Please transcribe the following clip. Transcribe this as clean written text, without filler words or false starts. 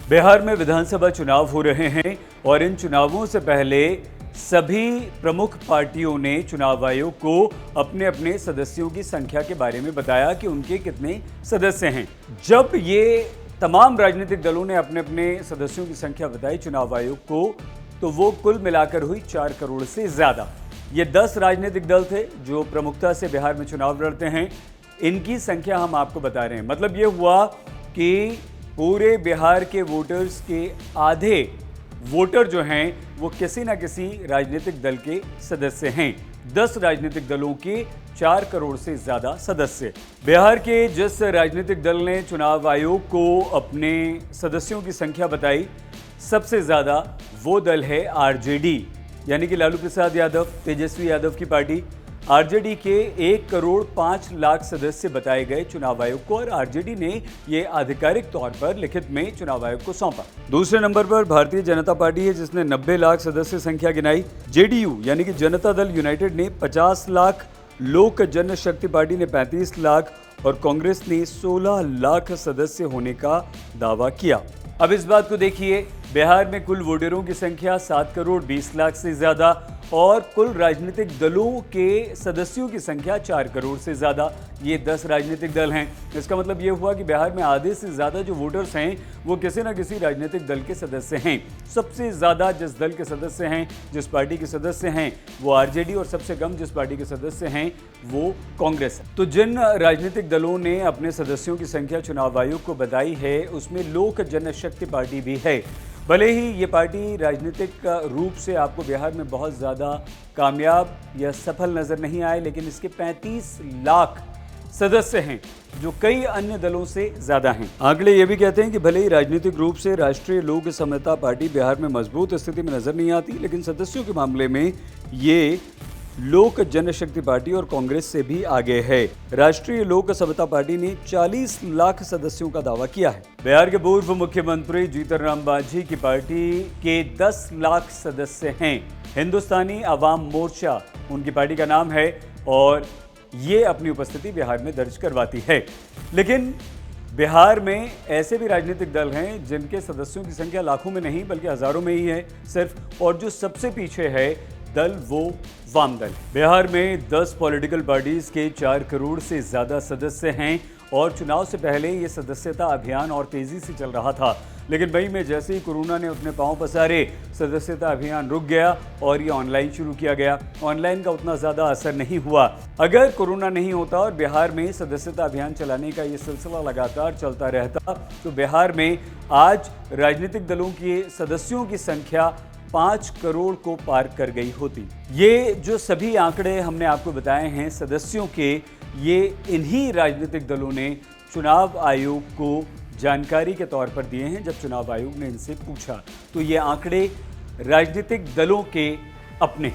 बिहार में विधानसभा चुनाव हो रहे हैं और इन चुनावों से पहले सभी प्रमुख पार्टियों ने चुनाव आयोग को अपने अपने सदस्यों की संख्या के बारे में बताया कि उनके कितने सदस्य हैं। जब ये तमाम राजनीतिक दलों ने अपने अपने सदस्यों की संख्या बताई चुनाव आयोग को, तो वो कुल मिलाकर हुई 4 करोड़ से ज्यादा। ये 10 राजनीतिक दल थे जो प्रमुखता से बिहार में चुनाव लड़ते हैं। इनकी संख्या हम आपको बता रहे हैं। मतलब ये हुआ कि पूरे बिहार के वोटर्स के आधे वोटर जो हैं वो किसी न किसी राजनीतिक दल के सदस्य हैं। 10 राजनीतिक दलों के 4 करोड़ से ज्यादा सदस्य। बिहार के जिस राजनीतिक दल ने चुनाव आयोग को अपने सदस्यों की संख्या बताई, सबसे ज्यादा वो दल है आरजेडी, यानी कि लालू प्रसाद यादव, तेजस्वी यादव की पार्टी। आरजेडी के 1 करोड़ 5 लाख सदस्य बताए गए चुनाव आयोग को और आरजेडी ने ये आधिकारिक तौर पर लिखित में चुनाव आयोग को सौंपा। दूसरे नंबर पर भारतीय जनता पार्टी है जिसने 90 लाख सदस्य संख्या गिनाई। जेडीयू यानी कि जनता दल यूनाइटेड ने 50 लाख, लोक जनशक्ति पार्टी ने 35 लाख और कांग्रेस ने 16 लाख सदस्य होने का दावा किया। अब इस बात को देखिए, बिहार में कुल वोटरों की संख्या 7 करोड़ 20 लाख से ज्यादा और कुल राजनीतिक दलों के सदस्यों की संख्या 4 करोड़ से ज्यादा। ये 10 राजनीतिक दल हैं। इसका मतलब ये हुआ कि बिहार में आधे से ज्यादा जो वोटर्स हैं वो किसी न किसी राजनीतिक दल के सदस्य हैं। सबसे ज्यादा जिस दल के सदस्य हैं, जिस पार्टी के सदस्य हैं, वो आरजेडी और सबसे कम जिस पार्टी के सदस्य हैं वो कांग्रेस है। तो जिन राजनीतिक दलों ने अपने सदस्यों की संख्या चुनाव आयोग को बताई है उसमें लोक जनशक्ति पार्टी भी है। भले ही ये पार्टी राजनीतिक रूप से आपको बिहार में बहुत ज़्यादा कामयाब या सफल नज़र नहीं आए, लेकिन इसके 35 लाख सदस्य हैं जो कई अन्य दलों से ज़्यादा हैं। आंकड़े ये भी कहते हैं कि भले ही राजनीतिक रूप से राष्ट्रीय लोक समता पार्टी बिहार में मजबूत स्थिति में नजर नहीं आती, लेकिन सदस्यों के मामले में ये लोक जनशक्ति पार्टी और कांग्रेस से भी आगे है। राष्ट्रीय लोक समता पार्टी ने 40 लाख सदस्यों का दावा किया है। बिहार के पूर्व मुख्यमंत्री जीतन राम मांझी की पार्टी के 10 लाख सदस्य हैं। हिंदुस्तानी अवाम मोर्चा उनकी पार्टी का नाम है और ये अपनी उपस्थिति बिहार में दर्ज करवाती है। लेकिन बिहार में ऐसे भी राजनीतिक दल हैं जिनके सदस्यों की संख्या लाखों में नहीं बल्कि हजारों में ही है सिर्फ, और जो सबसे पीछे है दल वो वाम दल। बिहार में 10 पॉलिटिकल पार्टीज के 4 करोड़ से ज्यादा सदस्य हैं और चुनाव से पहले ये सदस्यता अभियान और तेजी से चल रहा था, लेकिन मई में जैसे ही कोरोना ने अपने पांव पसारे सदस्यता अभियान रुक गया और ये ऑनलाइन शुरू किया गया। ऑनलाइन का उतना ज़्यादा असर नहीं हुआ। अगर कोरोना नहीं होता और बिहार में सदस्यता अभियान चलाने का ये सिलसिला लगातार चलता रहता तो बिहार में आज राजनीतिक दलों के सदस्यों की संख्या 5 करोड़ को पार कर गई होती। ये जो सभी आंकड़े हमने आपको बताए हैं सदस्यों के, ये इन्हीं राजनीतिक दलों ने चुनाव आयोग को जानकारी के तौर पर दिए हैं। जब चुनाव आयोग ने इनसे पूछा तो ये आंकड़े राजनीतिक दलों के अपने